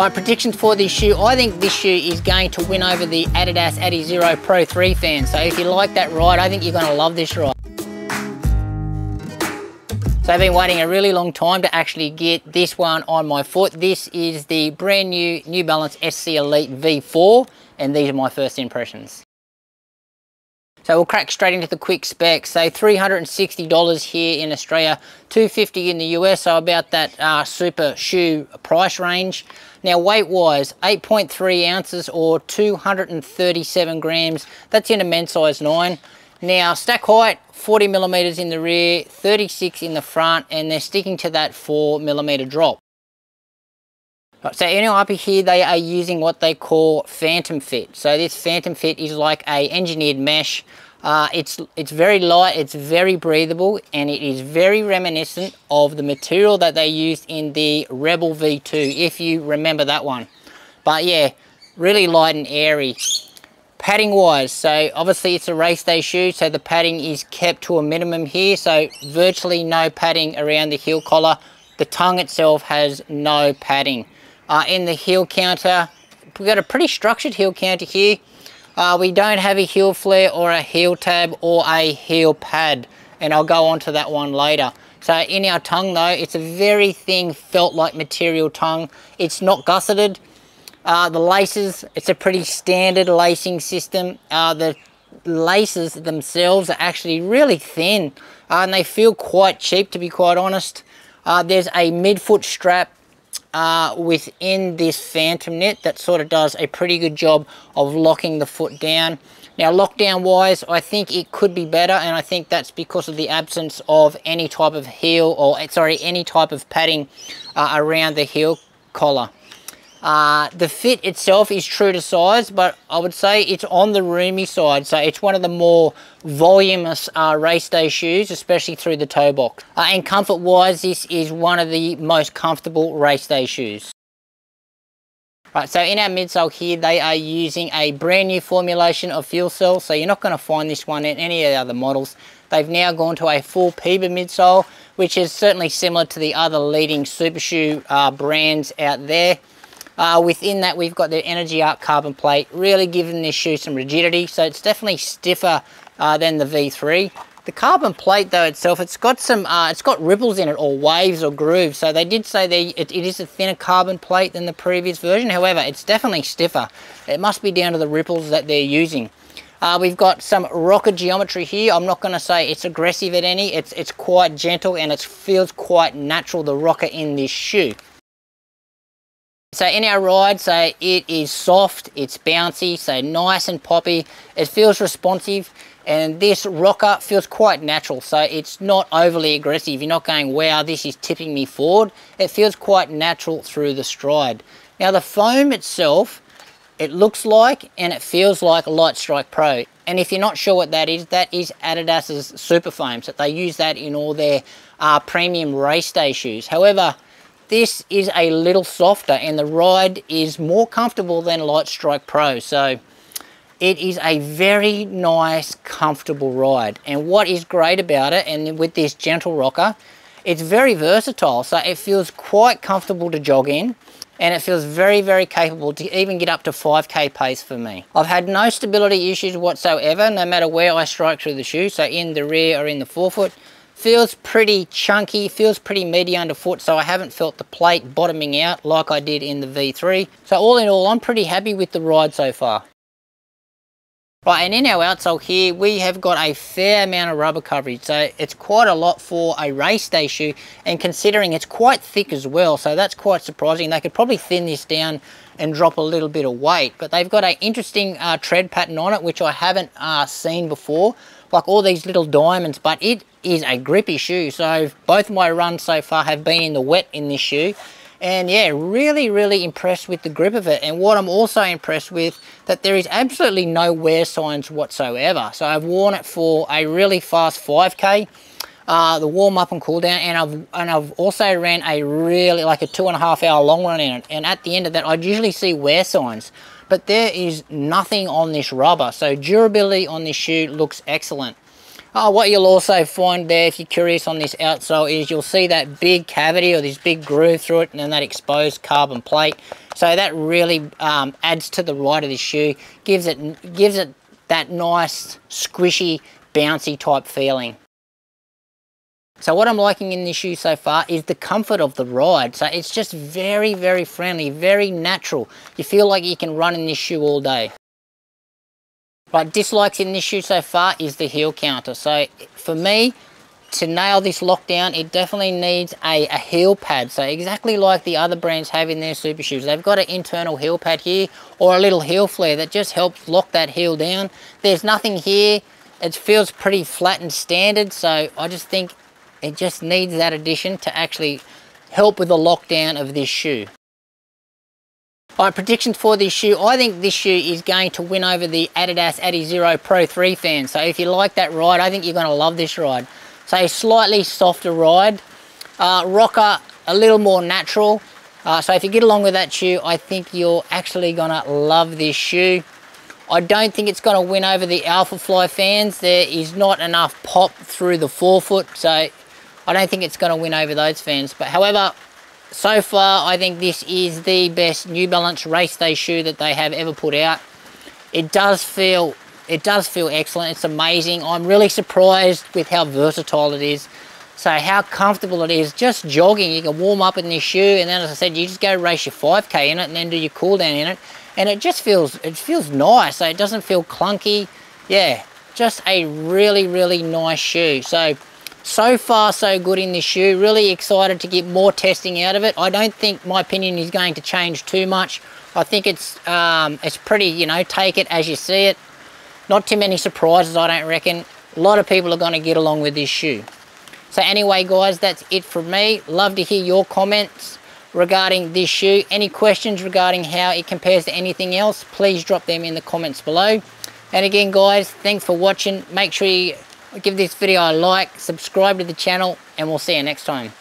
My predictions for this shoe, I think this shoe is going to win over the Adidas Adizero Pro 3 fans. So if you like that ride, I think you're going to love this ride. So I've been waiting a really long time to actually get this one on my foot. This is the brand new New Balance SC Elite V4, and these are my first impressions. So we'll crack straight into the quick specs. So $360 here in Australia, $250 in the US, so about that super shoe price range. Now weight wise, 8.3 ounces or 237 grams. That's in a men's size 9. Now stack height, 40 millimeters in the rear, 36 in the front, and they're sticking to that 4 millimeter drop. Right, so now up here they are using what they call phantom fit. So this phantom fit is like a engineered mesh. It's very light, it's very breathable, and it is very reminiscent of the material that they used in the Rebel V2, if you remember that one. But yeah, really light and airy. Padding wise, so obviously it's a race day shoe, so the padding is kept to a minimum here, so virtually no padding around the heel collar. The tongue itself has no padding. In the heel counter, we've got a pretty structured heel counter here. We don't have a heel flare or a heel tab or a heel pad, and I'll go on to that one later. So in our tongue though, it's a very thin felt-like material tongue. It's not gusseted. The laces, it's a pretty standard lacing system. The laces themselves are actually really thin, and they feel quite cheap, to be quite honest. There's a midfoot strap within this phantom knit that sort of does a pretty good job of locking the foot down. Now lockdown wise, I think it could be better, and I think that's because of the absence of any type of heel, or sorry, any type of padding around the heel collar. The fit itself is true to size, but I would say it's on the roomy side, so it's one of the more voluminous race day shoes, especially through the toe box. And comfort wise, this is one of the most comfortable race day shoes. Right, so in our midsole here, they are using a brand new formulation of fuel cell, so you're not going to find this one in any of the other models. They've now gone to a full PEBA midsole, which is certainly similar to the other leading super shoe brands out there. Within that, we've got the Energy Arc carbon plate, really giving this shoe some rigidity, so it's definitely stiffer than the V3. The carbon plate though itself, it's got some, it's got ripples in it, or waves or grooves, so they did say it is a thinner carbon plate than the previous version. However, it's definitely stiffer. It must be down to the ripples that they're using. We've got some rocker geometry here. I'm not going to say it's aggressive at any, it's quite gentle, and it feels quite natural, the rocker in this shoe. So in our ride, so it is soft, it's bouncy, so nice and poppy. It feels responsive, and this rocker feels quite natural, so it's not overly aggressive. You're not going, wow, this is tipping me forward. It feels quite natural through the stride. Now the foam itself, it looks like and it feels like Light Strike Pro. And if you're not sure what that is Adidas's super foam. So they use that in all their premium race day shoes. However, this is a little softer, and the ride is more comfortable than Light Strike Pro. So it is a very nice, comfortable ride. And what is great about it, and with this gentle rocker, it's very versatile. So it feels quite comfortable to jog in, and it feels very, very capable to even get up to 5k pace for me. I've had no stability issues whatsoever, no matter where I strike through the shoe, so in the rear or in the forefoot. Feels pretty chunky, feels pretty meaty underfoot, so I haven't felt the plate bottoming out like I did in the V3. So all in all, I'm pretty happy with the ride so far. Right, and in our outsole here, we have got a fair amount of rubber coverage, so it's quite a lot for a race day shoe, and considering it's quite thick as well, so that's quite surprising. They could probably thin this down and drop a little bit of weight, but they've got an interesting tread pattern on it, which I haven't seen before, like all these little diamonds, but it is a grippy shoe. So both my runs so far have been in the wet in this shoe, and yeah, really impressed with the grip of it. And what I'm also impressed with, that there is absolutely no wear signs whatsoever. So I've worn it for a really fast 5k, the warm up and cool down, and I've also ran a really, like a 2.5 hour long run in it, and at the end of that I'd usually see wear signs, but there is nothing on this rubber. So durability on this shoe looks excellent. What you'll also find there, if you're curious on this outsole, is you'll see that big cavity or this big groove through it, and then that exposed carbon plate. So that really adds to the ride of this shoe, gives it that nice, squishy, bouncy type feeling. So what I'm liking in this shoe so far is the comfort of the ride. So it's just very, very friendly, very natural. You feel like you can run in this shoe all day. Right, dislikes in this shoe so far is the heel counter. So for me, to nail this lockdown, it definitely needs a heel pad. So exactly like the other brands have in their super shoes. They've got an internal heel pad here or a little heel flare that just helps lock that heel down. There's nothing here. It feels pretty flat and standard. So I just think it just needs that addition to actually help with the lockdown of this shoe. Alright, predictions for this shoe. I think this shoe is going to win over the Adidas Adizero Pro 3 fans. So if you like that ride, I think you're going to love this ride. So a slightly softer ride. Rocker, a little more natural. So if you get along with that shoe, I think you're actually going to love this shoe. I don't think it's going to win over the Alpha Fly fans. There is not enough pop through the forefoot. So I don't think it's going to win over those fans. But however, so far, I think this is the best New Balance race day shoe that they have ever put out. It does feel excellent. It's amazing. I'm really surprised with how versatile it is. So how comfortable it is. Just jogging, you can warm up in this shoe, and then as I said, you just go race your 5K in it and then do your cool down in it. And it just feels nice. So it doesn't feel clunky. Yeah, just a really, really nice shoe. So far so good in this shoe. Really excited to get more testing out of it. I don't think my opinion is going to change too much. I think it's pretty, you know, take it as you see it. Not too many surprises, I don't reckon. A lot of people are going to get along with this shoe. So anyway, guys, that's it from me. Love to hear your comments regarding this shoe. Any questions regarding how it compares to anything else, please drop them in the comments below. And again, guys, thanks for watching. Make sure you give this video a like, subscribe to the channel, and we'll see you next time.